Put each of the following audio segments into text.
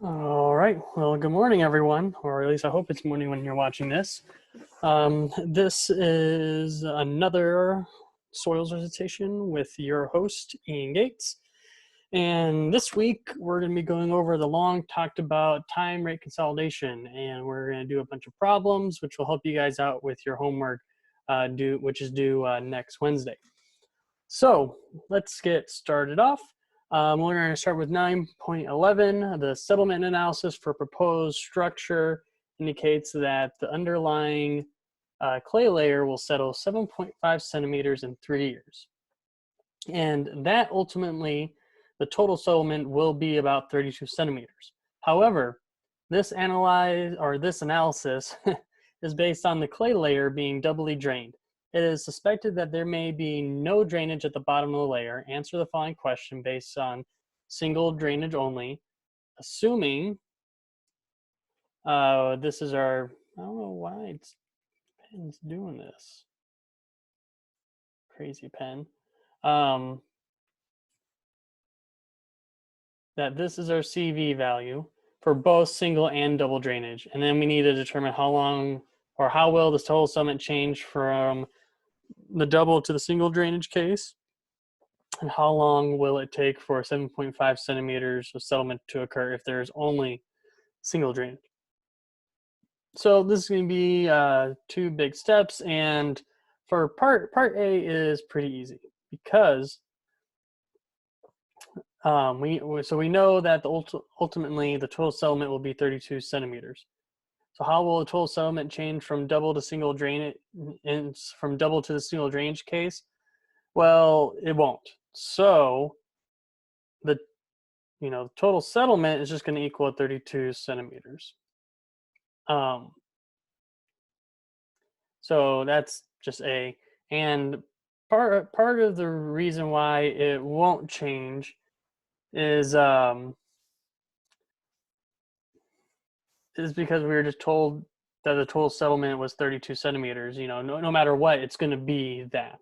All right. Well, good morning, everyone, or at least I hope it's morning when you're watching this. This is another Soils Recitation with your host, Ian Gates. And this week, we're going to be going over the long talked about time rate consolidation. And we're going to do a bunch of problems, which will help you guys out with your homework, which is due next Wednesday. So let's get started off. We're going to start with 9.11. The settlement analysis for proposed structure indicates that the underlying clay layer will settle 7.5 centimeters in 3 years. And that ultimately, the total settlement will be about 32 centimeters. However, this analysis is based on the clay layer being doubly drained. It is suspected that there may be no drainage at the bottom of the layer. Answer the following question based on single drainage only, assuming this is our, I don't know why pen's doing this. Crazy pen. That this is our CV value for both single and double drainage. And then we need to determine how long or how will this total settlement change from the double to the single drainage case, and how long will it take for 7.5 centimeters of settlement to occur if there's only single drainage. So this is going to be two big steps, and for part A is pretty easy because we know that ultimately the total settlement will be 32 centimeters. So how will the total settlement change from double to single drainage, from double to the single drainage case? Well, it won't. So the total settlement is just going to equal 32 centimeters. So that's just A. And part of the reason why it won't change is because we were just told that the total settlement was 32 centimeters. No matter what, it's going to be that.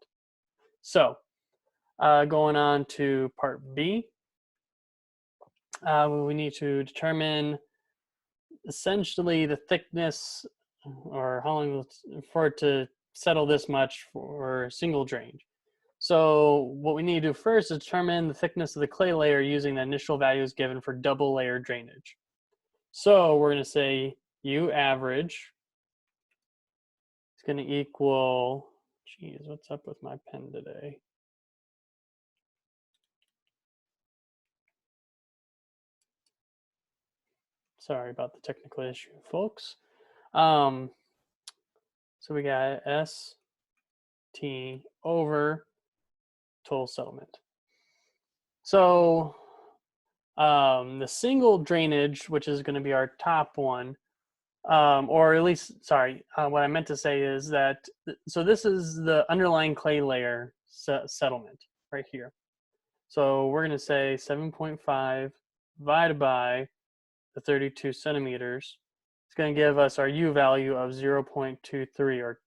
So going on to part B, we need to determine essentially the thickness or how long for it to settle this much for single drainage. So what we need to do first is determine the thickness of the clay layer using the initial values given for double layer drainage. So we're going to say U average is going to equal, geez, what's up with my pen today? Sorry about the technical issue, folks. So we got S T over total settlement. So the single drainage, which is going to be our top one, or at least, sorry, what I meant to say is that, so this is the underlying clay layer settlement right here. So we're going to say 7.5 divided by the 32 centimeters. It's going to give us our U value of 0.23, or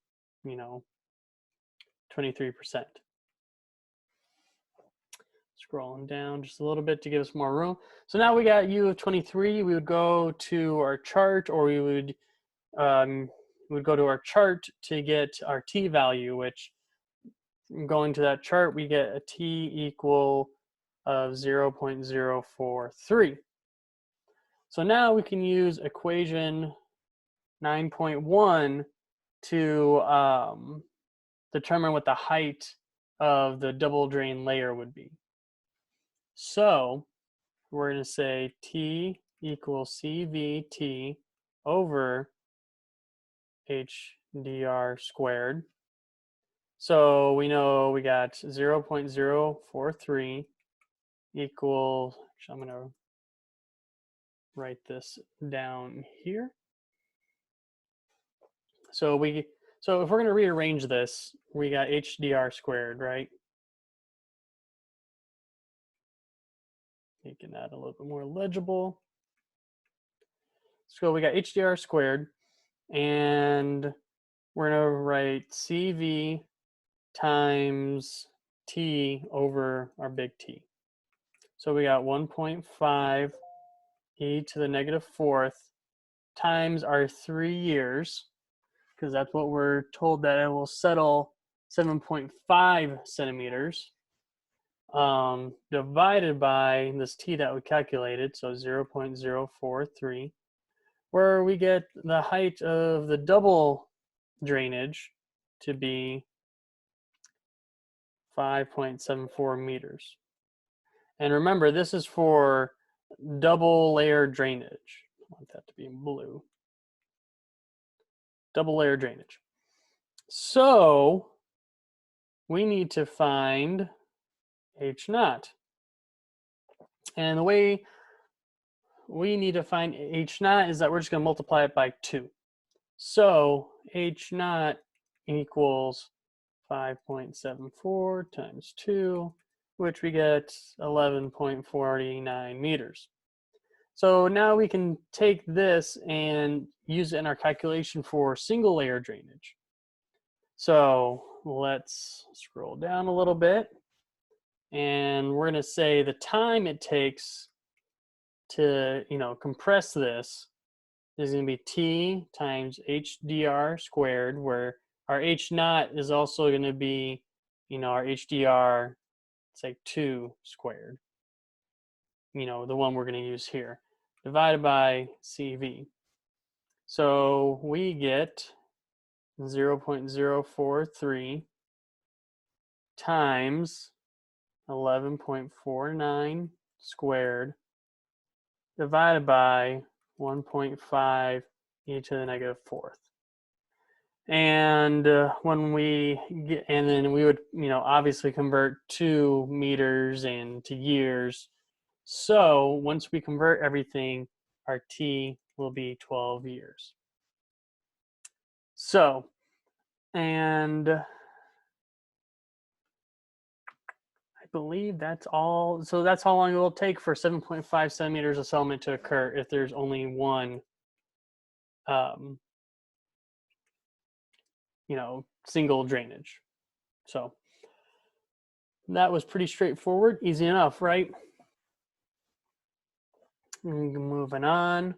23%. Scrolling down just a little bit to give us more room. So now we got U of 23. We would go to our chart, or we would go to our chart to get our T value, which going to that chart, we get a T equal of 0.043. So now we can use equation 9.1 to determine what the height of the double drain layer would be. So we're going to say T equals CVT over HDR squared. So we know we got 0.043 equals, actually I'm going to write this down here. So if we're going to rearrange this, we got HDR squared, right? Making that a little bit more legible. So we got HDR squared, and we're going to write CV times T over our big T. So we got 1.5 e to the negative fourth times our 3 years, because that's what we're told that it will settle 7.5 centimeters, divided by this t that we calculated, so 0.043, where we get the height of the double drainage to be 5.74 meters. And remember, this is for double layer drainage. I want that to be in blue. Double layer drainage. So we need to find H naught. And the way we need to find H naught is that we're just going to multiply it by 2. So H naught equals 5.74 times 2, which we get 11.49 meters. So now we can take this and use it in our calculation for single layer drainage. So let's scroll down a little bit, and we're going to say the time it takes to, compress this is going to be T times HDR squared, where our H naught is also going to be, our HDR, it's like 2 squared, the one we're going to use here, divided by CV. So we get 0.043 times 11.49 squared divided by 1.5 e to the negative fourth. And when we get, and then we would, obviously convert 2 meters into years. So once we convert everything, our T will be 12 years. So, and I believe that's all. So that's how long it will take for 7.5 centimeters of settlement to occur if there's only one, single drainage. So that was pretty straightforward, easy enough, right? Moving on.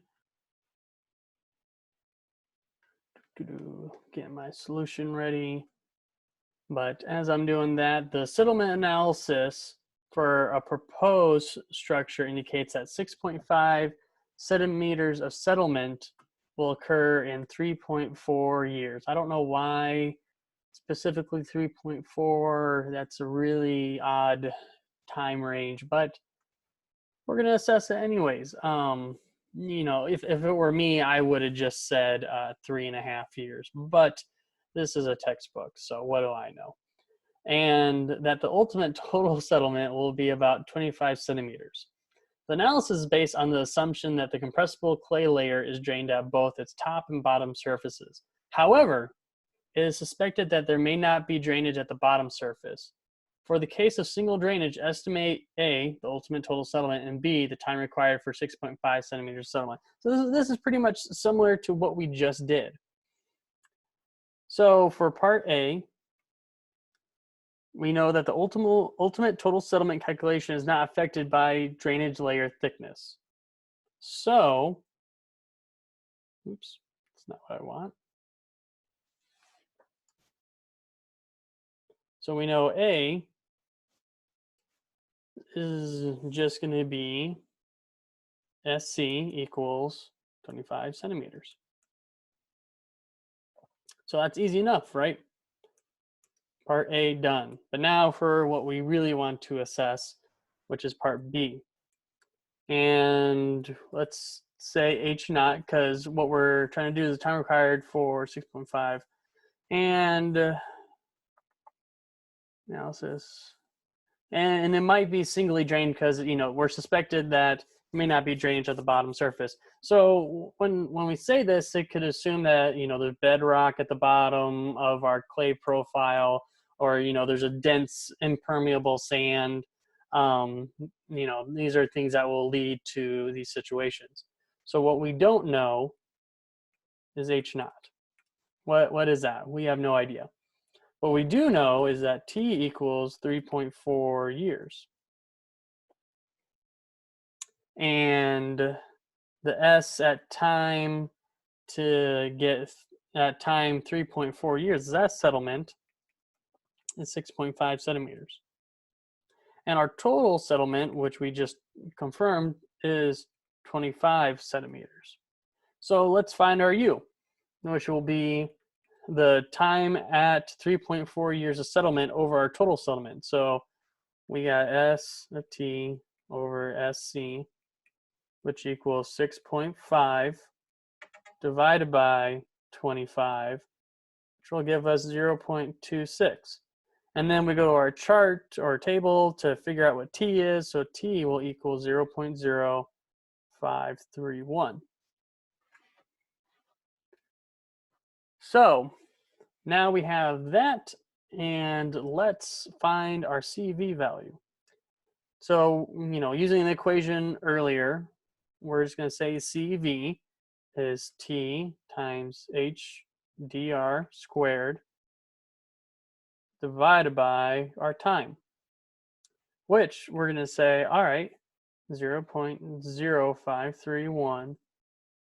Get my solution ready. But as I'm doing that, the settlement analysis for a proposed structure indicates that 6.5 centimeters of settlement will occur in 3.4 years. I don't know why specifically 3.4. That's a really odd time range, but we're going to assess it anyways. If it were me, I would have just said 3.5 years, but this is a textbook, so what do I know? And that the ultimate total settlement will be about 25 centimeters. The analysis is based on the assumption that the compressible clay layer is drained at both its top and bottom surfaces. However, it is suspected that there may not be drainage at the bottom surface. For the case of single drainage, estimate A, the ultimate total settlement, and B, the time required for 6.5 centimeters settlement. So this is pretty much similar to what we just did. So for part A, we know that the ultimate total settlement calculation is not affected by drainage layer thickness. So, oops, that's not what I want. So we know A is just going to be SC equals 25 centimeters. So that's easy enough, right? Part A done. But now for what we really want to assess, which is part B. And let's say H naught, because what we're trying to do is the time required for 6.5. And analysis. And it might be singly drained because, we're suspected that may not be drainage at the bottom surface. So when we say this, it could assume that, there's bedrock at the bottom of our clay profile, or, there's a dense impermeable sand. These are things that will lead to these situations. So what we don't know is H naught. What is that? We have no idea. What we do know is that T equals 3.4 years. And the S at time to get at time 3.4 years, that settlement is 6.5 centimeters. And our total settlement, which we just confirmed, is 25 centimeters. So let's find our U, which will be the time at 3.4 years of settlement over our total settlement. So we got S of T over SC, which equals 6.5 divided by 25, which will give us 0.26. And then we go to our chart or table to figure out what T is. So T will equal 0.0531. So now we have that, and let's find our CV value. So, using the equation earlier, we're just going to say CV is T times H dr squared divided by our time, which we're going to say, all right, 0.0531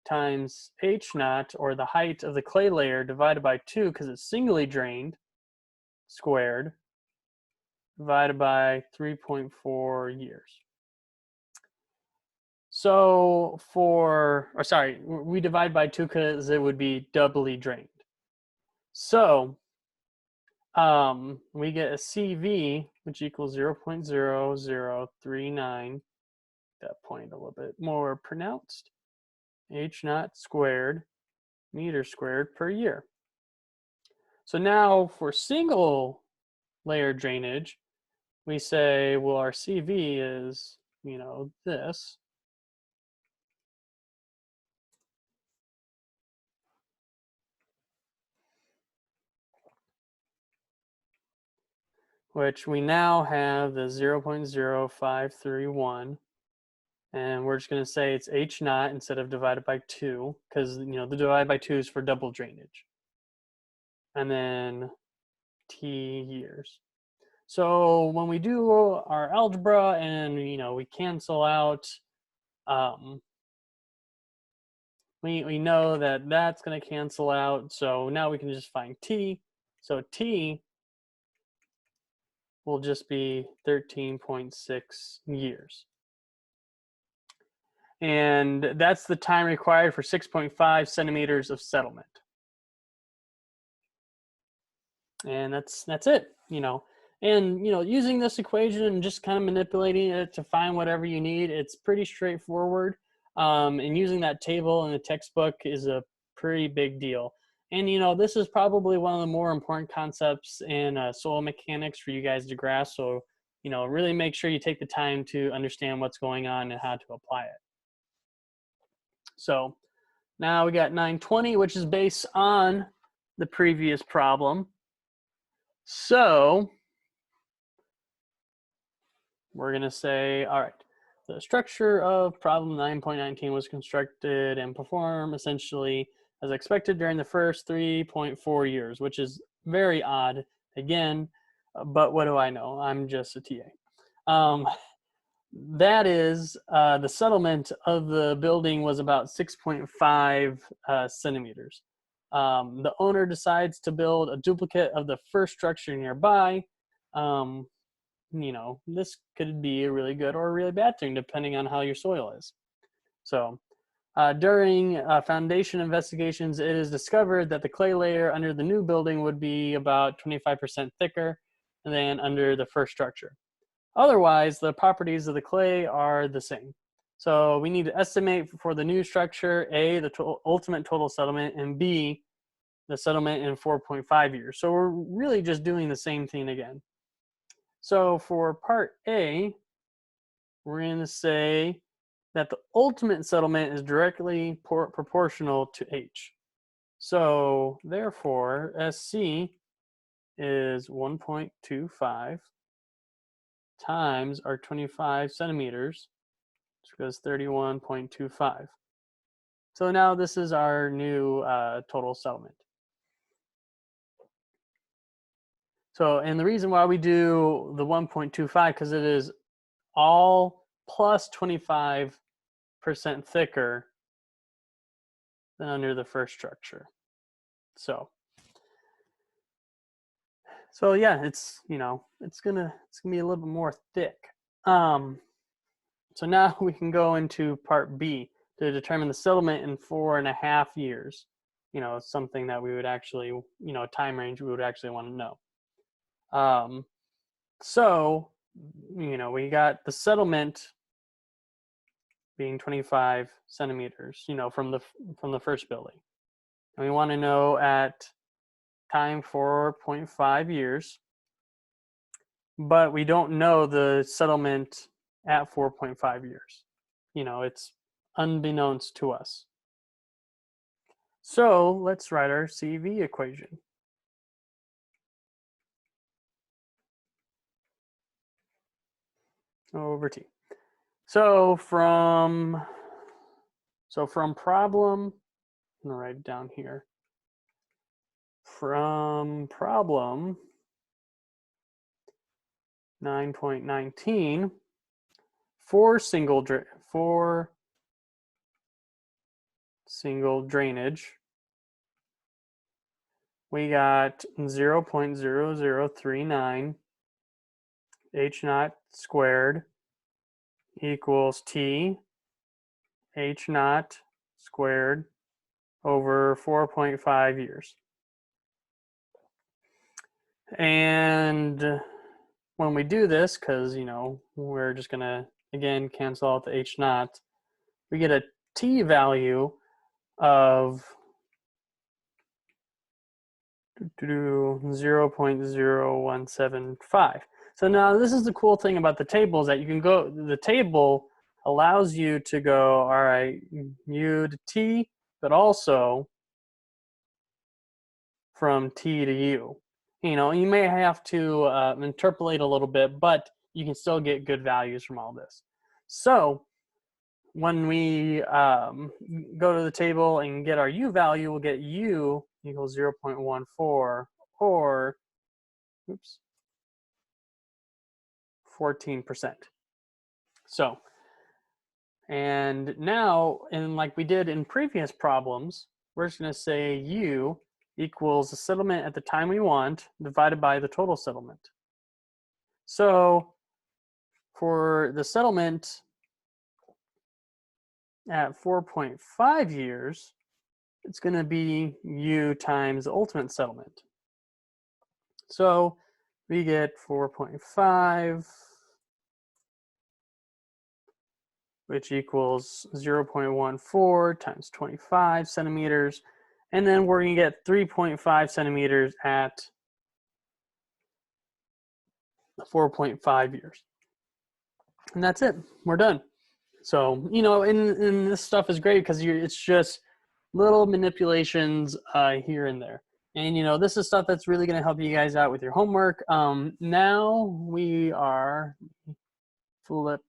times H naught, or the height of the clay layer, divided by 2, because it's singly drained, squared, divided by 3.4 years. So we divide by 2 because it would be doubly drained. So we get a CV, which equals 0.0039, that point a little bit more pronounced, H naught squared, meter squared per year. So now for single layer drainage, we say, well, our CV is, this. Which we now have the 0.0531. And we're just going to say it's H naught instead of divided by 2, because, the divided by 2 is for double drainage. And then T years. So when we do our algebra and, we cancel out, we know that that's going to cancel out. So now we can just find T. So T will just be 13.6 years. And that's the time required for 6.5 centimeters of settlement. And that's it, And, using this equation and just kind of manipulating it to find whatever you need, it's pretty straightforward. And using that table in the textbook is a pretty big deal. And, this is probably one of the more important concepts in soil mechanics for you guys to grasp. So, really make sure you take the time to understand what's going on and how to apply it. So now we got 920, which is based on the previous problem. So we're going to say, all right, the structure of problem 9.19 was constructed and performed essentially as expected during the first 3.4 years, which is very odd, again, but what do I know? I'm just a TA. That is, the settlement of the building was about 6.5 centimeters. The owner decides to build a duplicate of the first structure nearby. This could be a really good or a really bad thing, depending on how your soil is. So during foundation investigations, it is discovered that the clay layer under the new building would be about 25% thicker than under the first structure. Otherwise, the properties of the clay are the same. So we need to estimate for the new structure, A, the ultimate total settlement, and B, the settlement in 4.5 years. So we're really just doing the same thing again. So for part A, we're going to say that the ultimate settlement is directly proportional to H. So therefore, SC is 1.25 times our 25 centimeters, which goes 31.25. So now this is our new total settlement. So, and the reason why we do the 1.25, because it is all plus 25% thicker than under the first structure. So yeah, it's it's gonna be a little bit more thick. So now we can go into part B to determine the settlement in 4.5 years. Something that we would actually, a time range we would actually want to know. So, we got the settlement being 25 centimeters, from the first building. And we want to know at time 4.5 years, but we don't know the settlement at 4.5 years. It's unbeknownst to us. So let's write our CV equation. Over T. So from problem, I'm gonna write it down here. From problem 9.19, for single drainage, we got 0.0039 H naught squared equals T H naught squared over 4.5 years. And when we do this, because we're just gonna again cancel out the H naught, we get a T value of 0.0175. So now this is the cool thing about the table, is that you can go, the table allows you to go, all right, U to T, but also from T to U. You may have to interpolate a little bit, but you can still get good values from all this. So when we go to the table and get our U value, we'll get U equals 0.14 or, oops, 14%. So, and now, and like we did in previous problems, we're just going to say U equals the settlement at the time we want divided by the total settlement. So for the settlement at 4.5 years, it's going to be U times the ultimate settlement. So we get 4.5, which equals 0.14 times 25 centimeters. And then we're going to get 3.5 centimeters at 4.5 years. And that's it. We're done. So, and this stuff is great because it's just little manipulations here and there. And, this is stuff that's really going to help you guys out with your homework. Now we are flip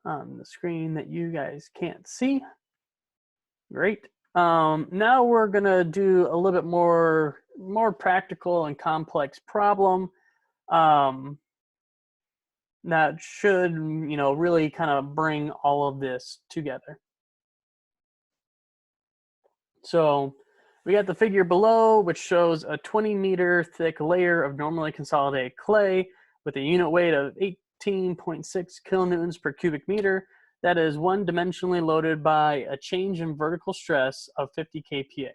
on the screen that you guys can't see. Great. Now we're going to do a little bit more practical and complex problem that should, really kind of bring all of this together. So we got the figure below, which shows a 20-meter thick layer of normally consolidated clay with a unit weight of 18.6 kilonewtons per cubic meter that is one-dimensionally loaded by a change in vertical stress of 50 kPa.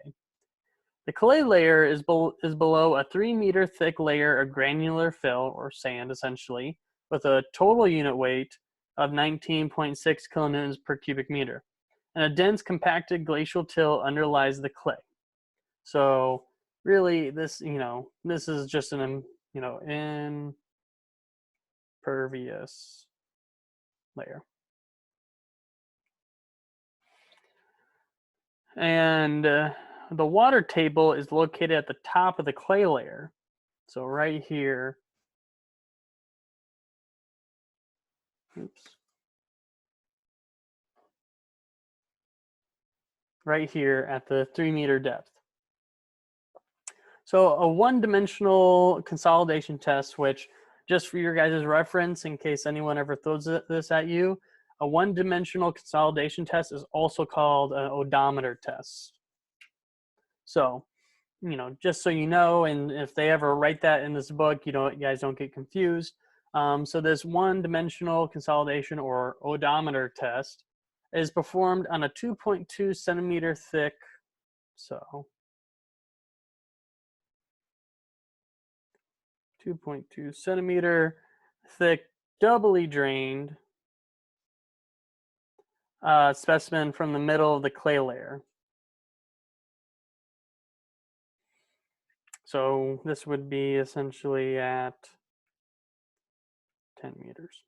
The clay layer is below a 3-meter thick layer of granular fill, or sand essentially, with a total unit weight of 19.6 kilonewtons per cubic meter. And a dense compacted glacial till underlies the clay. So really this, this is just an, impervious layer. And the water table is located at the top of the clay layer. So right here, oops. Right here at the 3-meter depth. So a one-dimensional consolidation test, which just for your guys' reference, in case anyone ever throws this at you, A one-dimensional consolidation test is also called an odometer test. So, just so you know, and if they ever write that in this book, you guys don't get confused. So this one-dimensional consolidation or odometer test is performed on a 2.2 centimeter thick, so 2.2 centimeter thick, doubly drained specimen from the middle of the clay layer. So this would be essentially at 10 meters.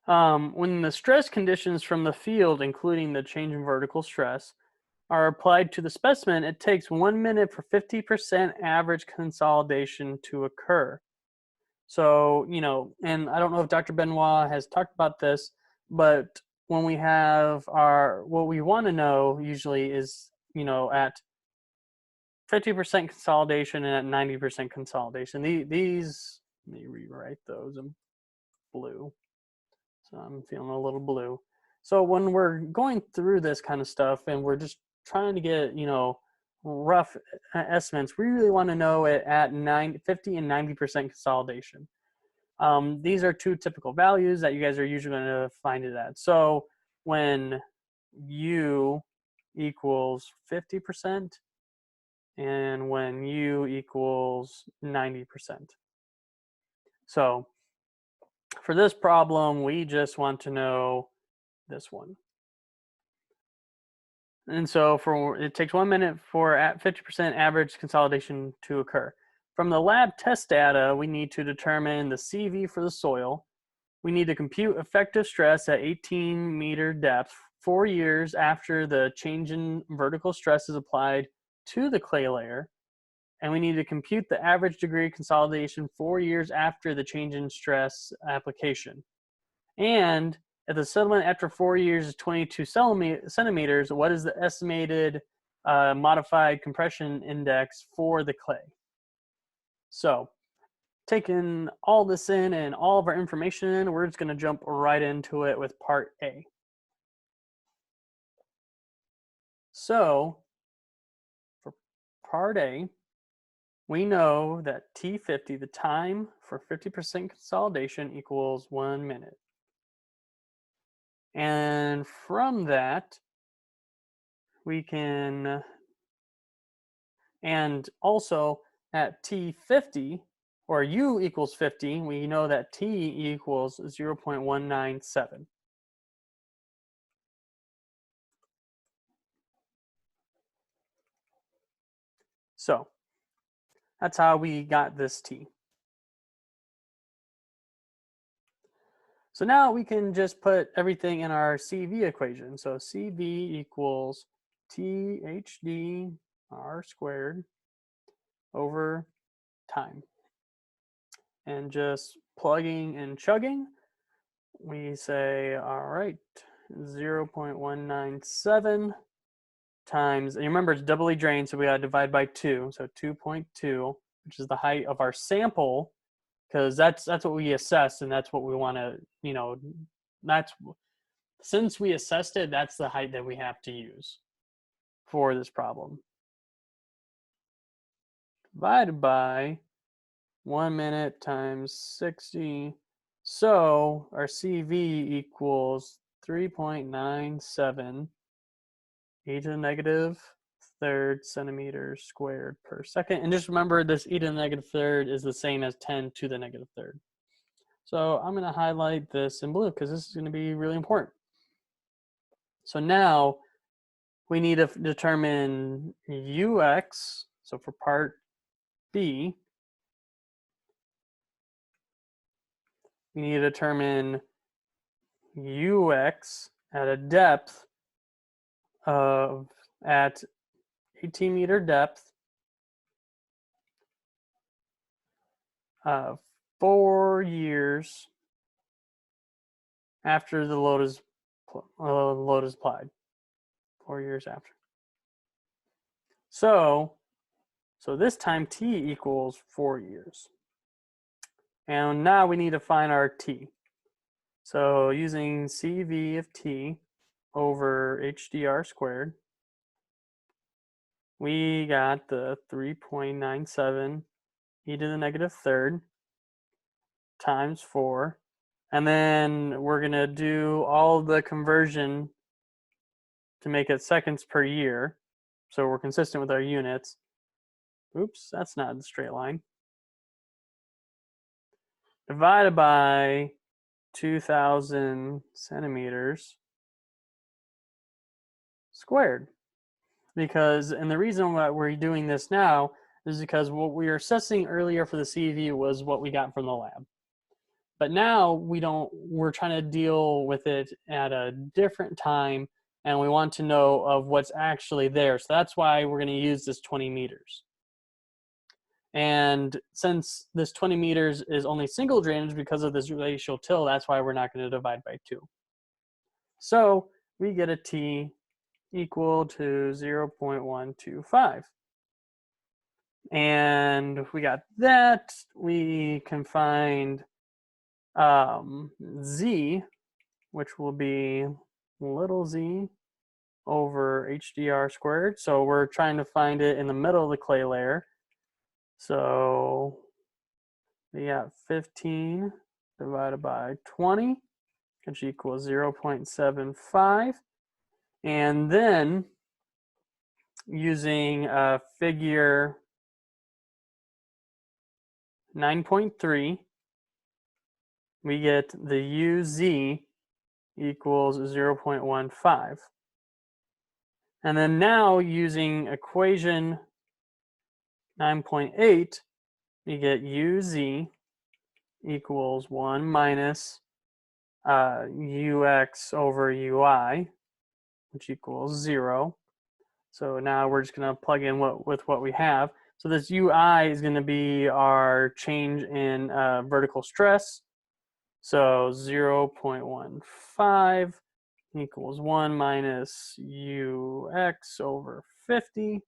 When the stress conditions from the field, including the change in vertical stress, are applied to the specimen, it takes 1 minute for 50% average consolidation to occur. So, and I don't know if Dr. Benoit has talked about this, but when we have what we want to know usually is, at 50% consolidation and at 90% consolidation. These, let me rewrite those in blue. So I'm feeling a little blue. So when we're going through this kind of stuff and we're just trying to get, rough estimates, we really want to know it at 50 and 90% consolidation. These are two typical values that you guys are usually going to find it at. So when U equals 50% and when U equals 90%. So for this problem, we just want to know this one. And so it takes 1 minute for at 50% average consolidation to occur. From the lab test data, we need to determine the CV for the soil. We need to compute effective stress at 18-meter depth 4 years after the change in vertical stress is applied to the clay layer. And we need to compute the average degree of consolidation 4 years after the change in stress application. And if the settlement after 4 years is 22 centimeters, what is the estimated modified compression index for the clay? So taking all this in and all of our information in, we're just going to jump right into it with part A. So for part A, we know that T50, the time for 50% consolidation, equals 1 minute. And from that, we can, and also at T50, or U equals 50, we know that T equals 0.197. So that's how we got this T. So now we can just put everything in our CV equation. So CV equals THD R squared over time. And just plugging and chugging, we say, all right, 0.197 times, and remember it's doubly drained, so we gotta divide by 2. So 2.2, which is the height of our sample, because that's what we assessed, and that's what we want to, that's, since we assessed it, that's the height that we have to use for this problem. Divided by 1 minute times 60. So our CV equals 3.97 e to the negative third centimeters squared per second. And just remember, this e to the negative third is the same as 10 to the negative third. So I'm going to highlight this in blue because this is going to be really important. So now we need to determine UX. So for part B, we need to determine UX at a depth of, at 18-meter depth, 4 years after the load is applied. 4 years after. So this time T equals 4 years. And now we need to find our t. So using CV of t over HDR squared, we got the 3.97 e to the negative third times 4. And then we're going to do all the conversion to make it seconds per year. So we're consistent with our units. Oops, that's not a straight line. Divided by 2,000 centimeters squared. And the reason why we're doing this now is because what we were assessing earlier for the CV was what we got from the lab. But now we're trying to deal with it at a different time, and we want to know of what's actually there. So that's why we're going to use this 20 meters. And since this 20 meters is only single drainage because of this relational till, that's why we're not going to divide by 2. So we get a T equal to 0.125. And if we got that, we can find Z, which will be little z over HDR squared. So we're trying to find it in the middle of the clay layer. So we got 15 divided by 20, which equals 0.75. And then using figure 9.3, we get the UZ equals 0.15. And then now using equation 9.8, we get UZ equals 1 minus UX over UI, which equals 0. So now we're just going to plug in with what we have. So this UI is going to be our change in vertical stress. So 0.15 equals 1 minus UX over 50.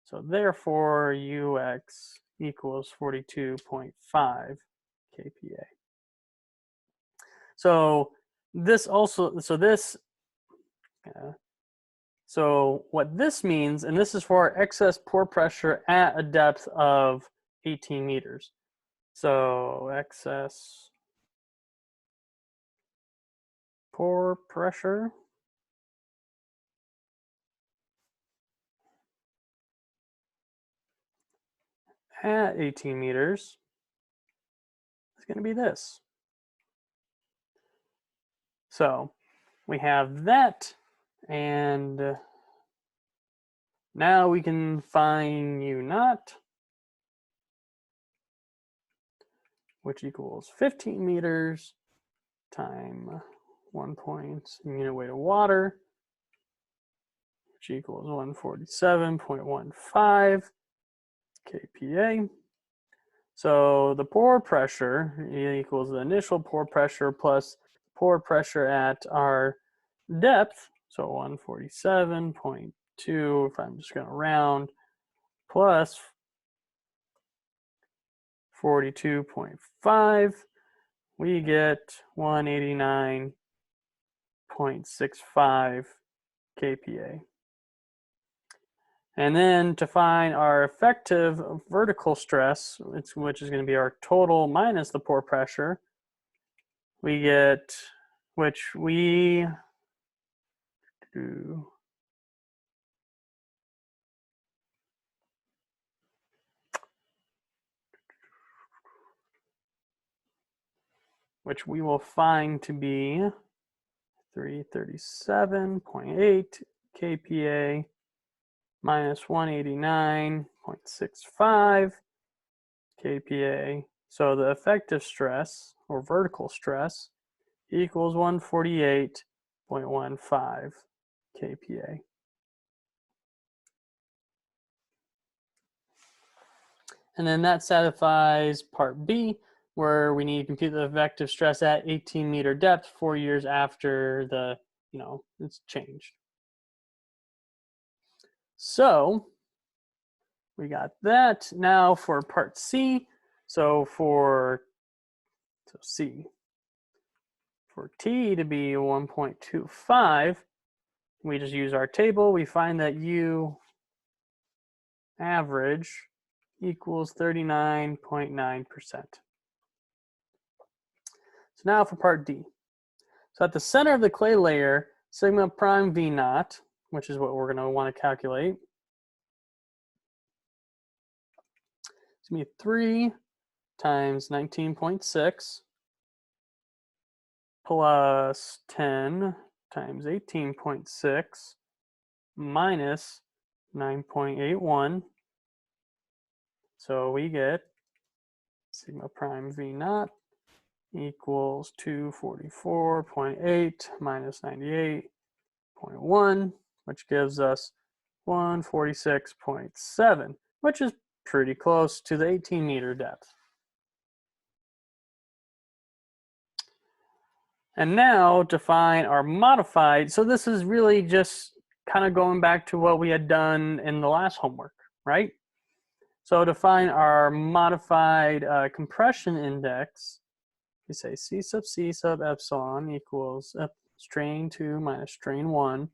So therefore, UX equals 42.5 kPa. So what this means, and this is for excess pore pressure at a depth of 18 meters. So excess pore pressure at 18 meters is going to be this. So we have that, and now we can find U naught, which equals 15 meters times 1 point in unit weight of water, which equals 147.15 kPa. So the pore pressure equals the initial pore pressure plus pore pressure at our depth, so 147.2, if I'm just going to round, plus 42.5, we get 189.65 kPa. And then to find our effective vertical stress, which is going to be our total minus the pore pressure, we get, which we do, which we will find to be 337.8 kPa minus 189.65 kPa. So the effective stress, or vertical stress, equals 148.15 kPa. And then that satisfies part B, where we need to compute the effective stress at 18-meter depth 4 years after it's changed. So we got that. Now for part C, so for So C. For T to be 1.25, we just use our table. We find that U average equals 39.9%. So now for part D. So at the center of the clay layer, sigma prime V naught, which is what we're going to want to calculate, it's going to be 3 times 19.6 plus 10 times 18.6 minus 9.81. So we get sigma prime V naught equals 244.8 minus 98.1, which gives us 146.7, which is pretty close to the 18-meter depth. And now to find our modified, so this is really just kind of going back to what we had done in the last homework, right? So to find our modified compression index, we say C sub epsilon equals strain 2 minus strain 1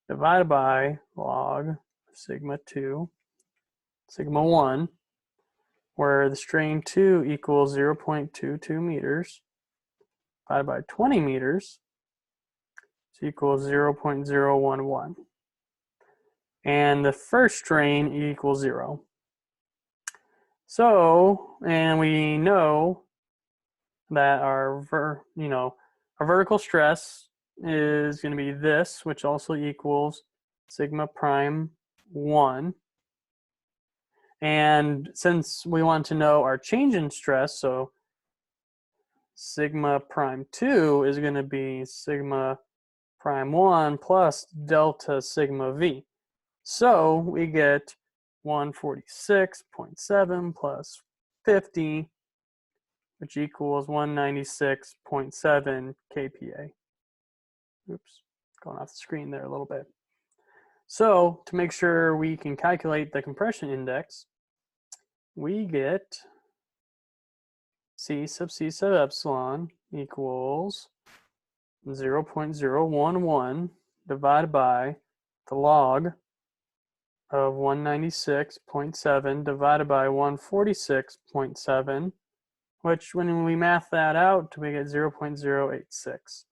divided by log sigma 2, sigma 1, where the strain 2 equals 0.22 meters divided by 20 meters, so equals 0.011. And the first strain equals 0. So, and we know that our vertical stress is going to be this, which also equals sigma prime 1. And since we want to know our change in stress, so sigma prime 2 is going to be sigma prime 1 plus delta sigma v. So we get 146.7 plus 50, which equals 196.7 kPa. Oops, going off the screen there a little bit. So to make sure we can calculate the compression index, we get C sub epsilon equals 0.011 divided by the log of 196.7 divided by 146.7, which when we math that out, we get 0.086.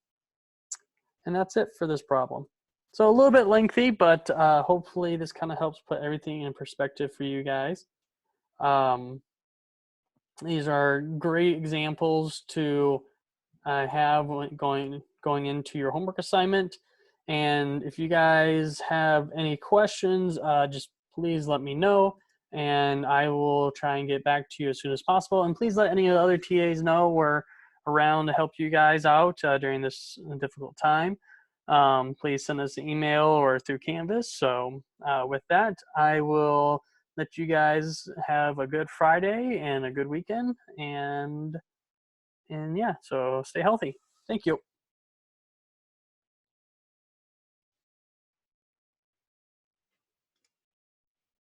And that's it for this problem. So a little bit lengthy, but hopefully this kind of helps put everything in perspective for you guys. These are great examples to have going into your homework assignment. And if you guys have any questions, just please let me know, and I will try and get back to you as soon as possible. And please let any of the other TAs know we're around to help you guys out during this difficult time. Please send us an email or through Canvas. So with that, I will let you guys have a good Friday and a good weekend. And yeah, so stay healthy. Thank you.